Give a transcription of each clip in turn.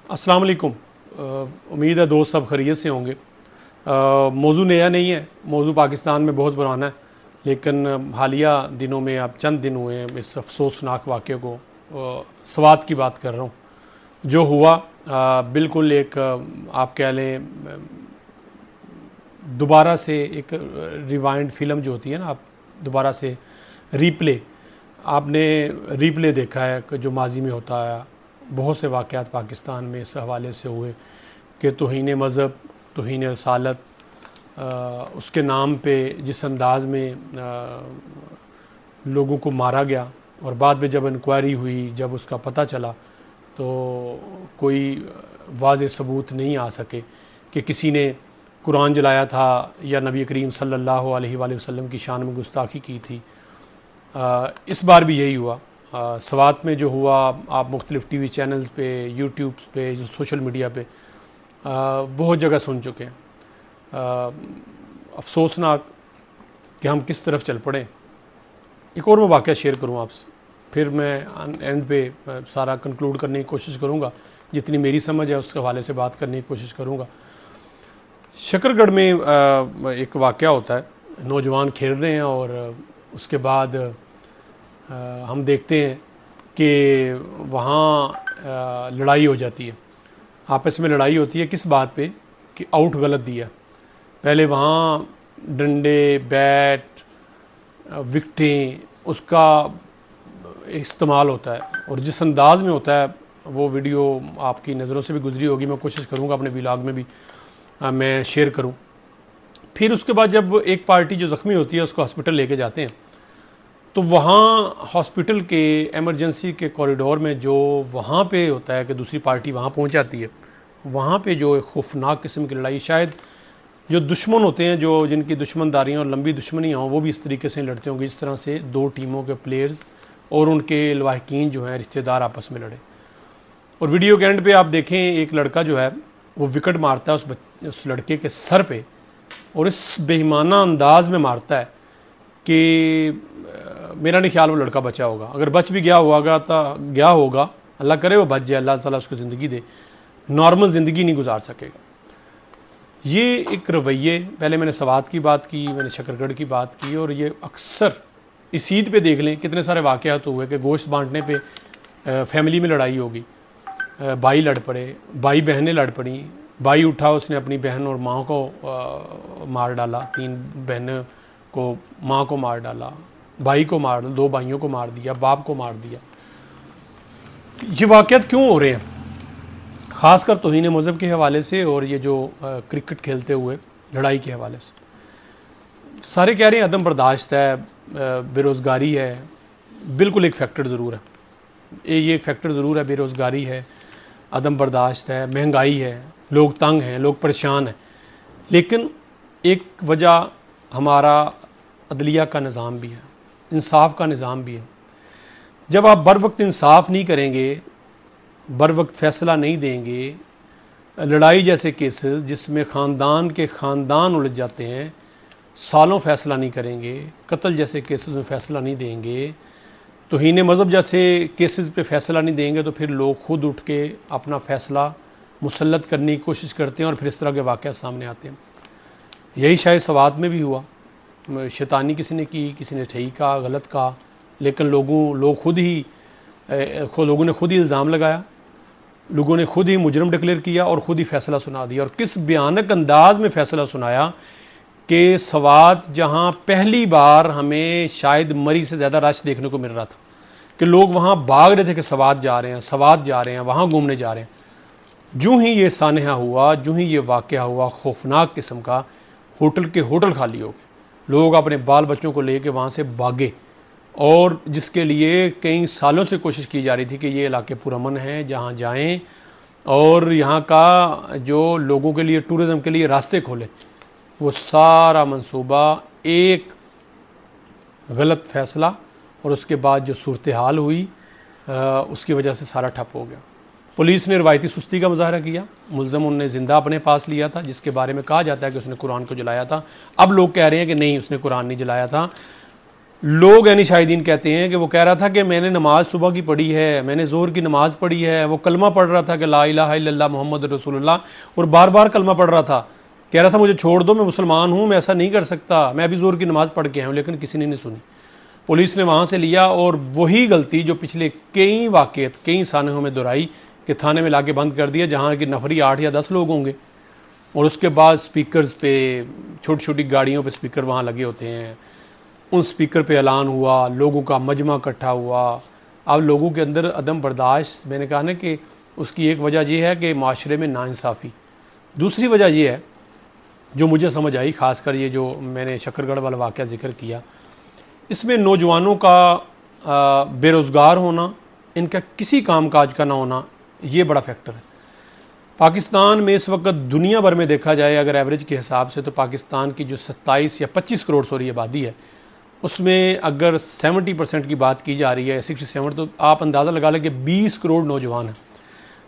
अस्सलाम वालेकुम। उम्मीद है दोस्त सब खैरियत से होंगे। मौजू नया नहीं है, मौजू पाकिस्तान में बहुत पुराना है, लेकिन हालिया दिनों में अब चंद दिन हुए हैं इस अफसोसनाक वाक़े को स्वात की बात कर रहा हूँ जो हुआ। बिल्कुल एक आप कह लें दोबारा से एक रिवाइंड फ़िल्म जो होती है ना, आप दोबारा से रीप्ले, आपने रीप्ले देखा है कि जो माजी में होता है। बहुत से वाक़यात पाकिस्तान में इस हवाले से हुए कि तौहीन मज़हब, तौहीन रसालत, उसके नाम पे जिस अंदाज़ में लोगों को मारा गया, और बाद में जब इंक्वायरी हुई, जब उसका पता चला तो कोई वाज़ेह सबूत नहीं आ सके कि किसी ने कुरान जलाया था या नबी करीम सल्लल्लाहु अलैहि वसल्लम की शान में गुस्ताखी की थी। इस बार भी यही हुआ। स्वात में जो हुआ, आप मुख्तलिफ़ टीवी चैनल्स पे, यूट्यूब पे, जो सोशल मीडिया पे बहुत जगह सुन चुके हैं। अफसोसनाक कि हम किस तरफ चल पड़े। एक और मैं वाक़या शेयर करूँ आपसे, फिर मैं एंड पे सारा कंक्लूड करने की कोशिश करूँगा, जितनी मेरी समझ है उस हवाले से बात करने की कोशिश करूँगा। शकरगढ़ में एक वाक़या होता है, नौजवान खेल रहे हैं और उसके बाद हम देखते हैं कि वहाँ लड़ाई हो जाती है, आपस में लड़ाई होती है। किस बात पे? कि आउट गलत दिया। पहले वहाँ डंडे, बैट, विकटें, उसका इस्तेमाल होता है, और जिस अंदाज़ में होता है वो वीडियो आपकी नज़रों से भी गुजरी होगी, मैं कोशिश करूँगा अपने व्लॉग में भी मैं शेयर करूँ। फिर उसके बाद जब एक पार्टी जो ज़ख्मी होती है उसको हॉस्पिटल लेके जाते हैं, तो वहाँ हॉस्पिटल के एमरजेंसी के कॉरिडोर में जो वहाँ पे होता है कि दूसरी पार्टी वहाँ पहुँच जाती है, वहाँ पे जो एक खौफनाक किस्म की लड़ाई, शायद जो दुश्मन होते हैं, जो जिनकी दुश्मनदारियाँ और लंबी दुश्मनियाँ हों, वो भी इस तरीके से लड़ते होंगे जिस तरह से दो टीमों के प्लेयर्स और उनके लवाहिकीन जो हैं रिश्तेदार आपस में लड़े। और वीडियो के एंड पे आप देखें, एक लड़का जो है वो विकेट मारता है उस लड़के के सर पे, और इस बेईमाना अंदाज में मारता है कि मेरा नहीं ख्याल वो लड़का बचा होगा। अगर बच भी गया होगा, अल्लाह करे वो बच जाए, अल्लाह ताला उसको ज़िंदगी दे, नॉर्मल ज़िंदगी नहीं गुजार सकेगा। ये एक रवैये, पहले मैंने स्वात की बात की, मैंने शकरगढ़ की बात की, और ये अक्सर इस ईद पे देख लें कितने सारे वाक़यात हुए कि गोश्त बांटने पे फैमिली में लड़ाई होगी, भाई लड़ पड़े, भाई बहनें लड़ पड़ी, भाई उठा, उसने अपनी बहन और माँ को मार डाला, 3 बहनों को, माँ को मार डाला, भाई को मार, 2 भाइयों को मार दिया, बाप को मार दिया। ये वाक़यात क्यों हो रहे हैं? ख़ासकर तौहीन मज़हब के हवाले से, और ये जो क्रिकेट खेलते हुए लड़ाई के हवाले से सारे कह रहे हैं अदम बर्दाश्त है, बेरोज़गारी है। बिल्कुल एक फैक्टर ज़रूर है, ये एक फैक्टर ज़रूर है, बेरोज़गारी है, अदम बर्दाश्त है, महंगाई है, लोग तंग हैं, लोग परेशान हैं। लेकिन एक वजह हमारा अदलिया का निज़ाम भी है, इंसाफ का निज़ाम भी है। जब आप बर वक्त इंसाफ नहीं करेंगे, बर वक्त फ़ैसला नहीं देंगे, लड़ाई जैसे केसेस जिसमें ख़ानदान के ख़ानदान उलझ जाते हैं, सालों फ़ैसला नहीं करेंगे, कत्ल जैसे केसेस में फ़ैसला नहीं देंगे, तौहीन मज़हब जैसे केसेस पे फ़ैसला नहीं देंगे, तो फिर लोग खुद उठ के अपना फ़ैसला मुसल्लत करने की कोशिश करते हैं और फिर इस तरह के वाक़यात सामने आते हैं। यही शायद स्वात में भी हुआ। शैतानी किसी ने की, किसी ने सही कहा, गलत कहा, लेकिन लोगों ने खुद ही इल्ज़ाम लगाया, लोगों ने खुद ही मुजरम डिक्लेयर किया और ख़ुद ही फ़ैसला सुना दिया। और किस भयानक अंदाज में फ़ैसला सुनाया कि स्वात, जहाँ पहली बार हमें शायद मरी से ज़्यादा रश देखने को मिल रहा था कि लोग वहाँ भाग रहे थे कि स्वात जा रहे हैं, वहाँ घूमने जा रहे हैं। जूँ ही ये सानहा हुआ, जूँ ही ये वाक़या हुआ खौफनाक किस्म का, होटल खाली हो गए, लोग अपने बाल बच्चों को लेके वहाँ से भागे, और जिसके लिए कई सालों से कोशिश की जा रही थी कि ये इलाके पुरअमन हैं, जहाँ जाएं और यहाँ का जो लोगों के लिए, टूरिज़म के लिए रास्ते खोले। वो सारा मंसूबा एक गलत फ़ैसला और उसके बाद जो सूरत हाल हुई उसकी वजह से सारा ठप हो गया। पुलिस ने रवायती सुस्ती का मुजाहरा किया, मुल्ज़म उन्हें ज़िंदा अपने पास लिया था, जिसके बारे में कहा जाता है कि उसने कुरान को जलाया था। अब लोग कह रहे हैं कि नहीं, उसने कुरान नहीं जलाया था, लोग यानी शाहिदीन कहते हैं कि वो कह रहा था कि मैंने नमाज सुबह की पढ़ी है, मैंने ज़ोहर की नमाज़ पढ़ी है, वो कलमा पढ़ रहा था कि ला इलाहा इल्लल्लाह मोहम्मद रसूलुल्लाह, और बार बार कलमा पढ़ रहा था, कह रहा था मुझे छोड़ दो, मैं मुसलमान हूँ, मैं ऐसा नहीं कर सकता, मैं अभी ज़ोहर की नमाज़ पढ़ के आया हूँ, लेकिन किसी ने नहीं सुनी। पुलिस ने वहाँ से लिया और वही गलती जो पिछले कई वाक़यात कई सानों में दोहराई कि थाने में ला के बंद कर दिया, जहाँ की नफरी 8 या 10 लोग होंगे, और उसके बाद स्पीकर्स पे छोटी छोटी गाड़ियों पे स्पीकर वहाँ लगे होते हैं, उन स्पीकर पे ऐलान हुआ, लोगों का मजमा इकट्ठा हुआ। अब लोगों के अंदर अदम बर्दाश्त, मैंने कहा ना कि उसकी एक वजह यह है कि माशरे में नाइंसाफ़ी, दूसरी वजह यह है जो मुझे समझ आई, ख़ासकर ये जो मैंने शकरगढ़ वाला वाक़या ज़िक्र किया, इसमें नौजवानों का बेरोज़गार होना, इनका किसी काम काज का ना होना, ये बड़ा फैक्टर है। पाकिस्तान में इस वक्त दुनिया भर में देखा जाए अगर एवरेज के हिसाब से, तो पाकिस्तान की जो 27 या 25 करोड़ सॉरी आबादी है, उसमें अगर 70% की बात की जा रही है, 67, तो आप अंदाज़ा लगा लें कि 20 करोड़ नौजवान हैं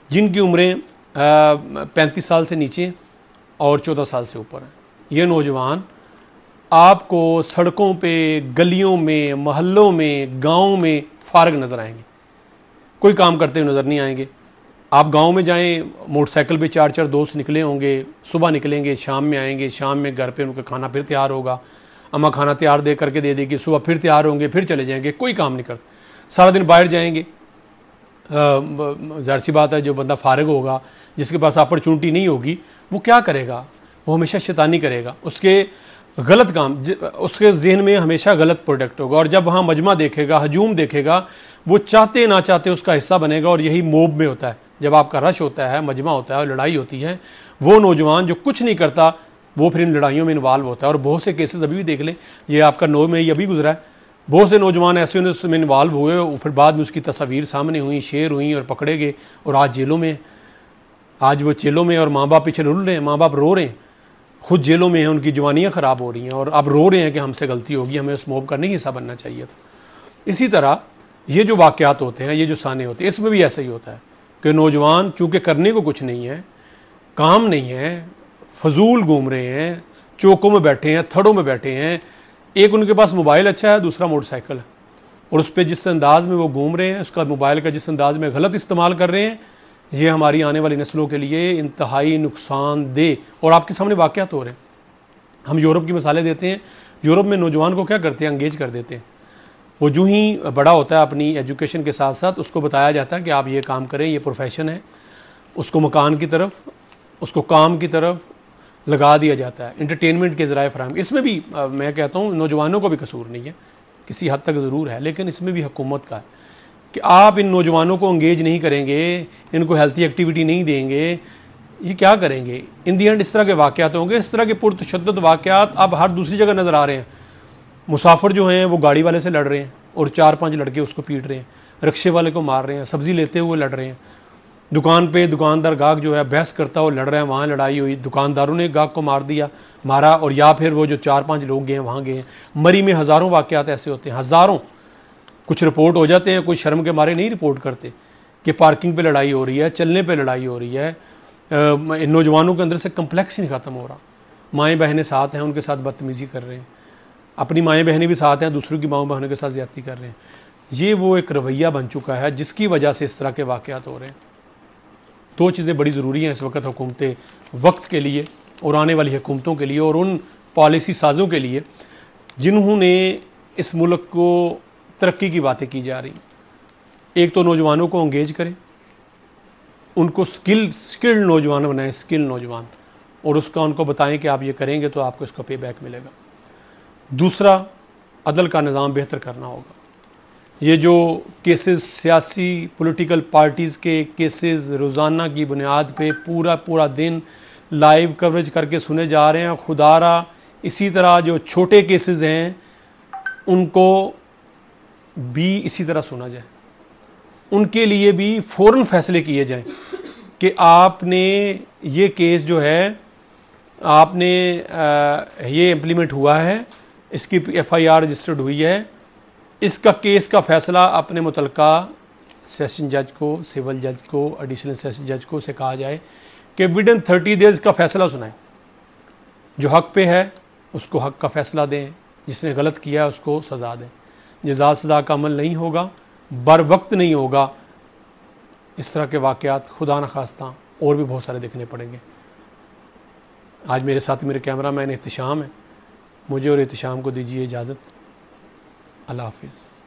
जिनकी उम्रें 35 साल से नीचे और 14 साल से ऊपर हैं। ये नौजवान आपको सड़कों पे, गलियों में, मोहल्लों में, गाँव में फारग नज़र आएंगे, कोई काम करते हुए नज़र नहीं आएंगे। आप गांव में जाएं, मोटरसाइकिल पे 4-4 दोस्त निकले होंगे, सुबह निकलेंगे, शाम में आएंगे, शाम में घर पे उनका खाना फिर तैयार होगा, अम्मा खाना तैयार दे करके दे देगी, सुबह फिर तैयार होंगे, फिर चले जाएंगे, कोई काम नहीं करते, सारा दिन बाहर जाएंगे। ज़ाहिर सी बात है, जो बंदा फारिग होगा, जिसके पास अपॉर्चुनिटी नहीं होगी, वो क्या करेगा, वो हमेशा शैतानी करेगा, उसके गलत काम, उसके जहन में हमेशा गलत प्रोडक्ट होगा, और जब वहाँ मजमा देखेगा, हजूम देखेगा, वो चाहते ना चाहते उसका हिस्सा बनेगा। और यही मोब में होता है, जब आपका रश होता है, मजमा होता है, लड़ाई होती है, वो नौजवान जो कुछ नहीं करता वो फिर इन लड़ाइयों में इन्वॉल्व होता है। और बहुत से केसेस अभी भी देख लें, ये आपका 9 में अभी गुजरा है, बहुत से नौजवान ऐसे उसमें इन्वॉल्व हुए, फिर बाद में उसकी तस्वीर सामने हुई, शेयर हुई और पकड़े गए, और आज जेलों में, आज वो जेलों में, और माँ बाप पीछे रुल रहे हैं, माँ बाप रो रहे हैं, खुद जेलों में हैं, उनकी जवानियाँ ख़राब हो रही हैं, और अब रो रहे हैं कि हमसे गलती होगी, हमें उस मोब का नहीं हिस्सा बनना चाहिए था। इसी तरह ये जो वाक़यात होते हैं, ये जो साने होते हैं, इसमें भी ऐसा ही होता है कि नौजवान चूँकि करने को कुछ नहीं है, काम नहीं है, फजूल घूम रहे हैं, चौकों में बैठे हैं, थड़ों में बैठे हैं, एक उनके पास मोबाइल अच्छा है, दूसरा मोटरसाइकिल है, और उस पर जिस अंदाज में वो घूम रहे हैं, उसका मोबाइल का जिस अंदाज में गलत इस्तेमाल कर रहे हैं, ये हमारी आने वाली नस्लों के लिए इंतहाई नुकसानदेह। और आपके सामने वाक़यात हो रहे हैं। हम यूरोप की मिसालें देते हैं, यूरोप में नौजवान को क्या करते हैं, एंगेज कर देते हैं। वो जो ही बड़ा होता है अपनी एजुकेशन के साथ साथ उसको बताया जाता है कि आप ये काम करें, ये प्रोफेशन है, उसको मकान की तरफ, उसको काम की तरफ लगा दिया जाता है, इंटरटेनमेंट के ज़राए फराहम। इसमें भी मैं कहता हूँ नौजवानों को भी कसूर नहीं है, किसी हद तक ज़रूर है, लेकिन इसमें भी हुकूमत का है कि आप इन नौजवानों को एंगेज नहीं करेंगे, इनको हेल्थी एक्टिविटी नहीं देंगे, ये क्या करेंगे। इन दी एंड इस तरह के वाक़यात होंगे, इस तरह के पुरतशद्दुद वाक़यात अब हर दूसरी जगह नज़र आ रहे हैं। मुसाफिर जो हैं वो गाड़ी वाले से लड़ रहे हैं और 4-5 लड़के उसको पीट रहे हैं, रिक्शे वाले को मार रहे हैं, सब्ज़ी लेते हुए लड़ रहे हैं, दुकान पे दुकानदार गाहक जो है बहस करता हुआ लड़ रहा है, वहाँ लड़ाई हुई, दुकानदारों ने गाहक को मारा, और या फिर वो जो 4-5 लोग गए वहाँ गए। मरी में हज़ारों वाक़यात ऐसे होते हैं, हज़ारों। कुछ रिपोर्ट हो जाते हैं, कुछ शर्म के मारे नहीं रिपोर्ट करते कि पार्किंग पे लड़ाई हो रही है, चलने पे लड़ाई हो रही है। नौजवानों के अंदर से कम्प्लेक्स ही नहीं ख़त्म हो रहा। माएँ बहनें साथ हैं, उनके साथ बदतमीज़ी कर रहे हैं, अपनी माएँ बहनें भी साथ हैं, दूसरों की माँ बहनों के साथ ज़्यादती कर रहे हैं। ये वो एक रवैया बन चुका है जिसकी वजह से इस तरह के वाक़यात हो रहे हैं। 2 चीज़ें बड़ी ज़रूरी हैं इस वक्त हुकूमतें वक्त के लिए और आने वाली हुकूमतों के लिए और उन पॉलिसी साज़ों के लिए जिन्होंने इस मुल्क को तरक्की की बातें की जा रही। एक तो नौजवानों को एंगेज करें, उनको स्किल्ड नौजवान बनाएं, स्किल्ड नौजवान, और उसका उनको बताएं कि आप ये करेंगे तो आपको इसका पे बैक मिलेगा। दूसरा, अदल का निज़ाम बेहतर करना होगा। ये जो केसेस, सियासी पॉलिटिकल पार्टीज़ के केसेस रोज़ाना की बुनियाद पे पूरा दिन लाइव कवरेज करके सुने जा रहे हैं, खुदारा इसी तरह जो छोटे केसेस हैं उनको भी इसी तरह सुना जाए, उनके लिए भी फ़ौरन फैसले किए जाएं कि आपने ये केस जो है आपने ये इम्प्लीमेंट हुआ है, इसकी FIR रजिस्टर्ड हुई है, इसका केस का फ़ैसला अपने मुतलका सेशन जज को, सिविल जज को, एडिशनल सेशन जज को से कहा जाए कि विदिन 30 डेज़ का फ़ैसला सुनाएं। जो हक पे है उसको हक का फ़ैसला दें, जिसने गलत किया उसको सज़ा दें। जज़ा सज़ा का अमल नहीं होगा, बर वक्त नहीं होगा, इस तरह के वाक़यात खुदा न खास्ता और भी बहुत सारे देखने पड़ेंगे। आज मेरे साथ मेरे कैमरा मैन एहतिशाम है। मुझे और एहतिशाम को दीजिए इजाज़त। अल्लाह हाफ़िज़।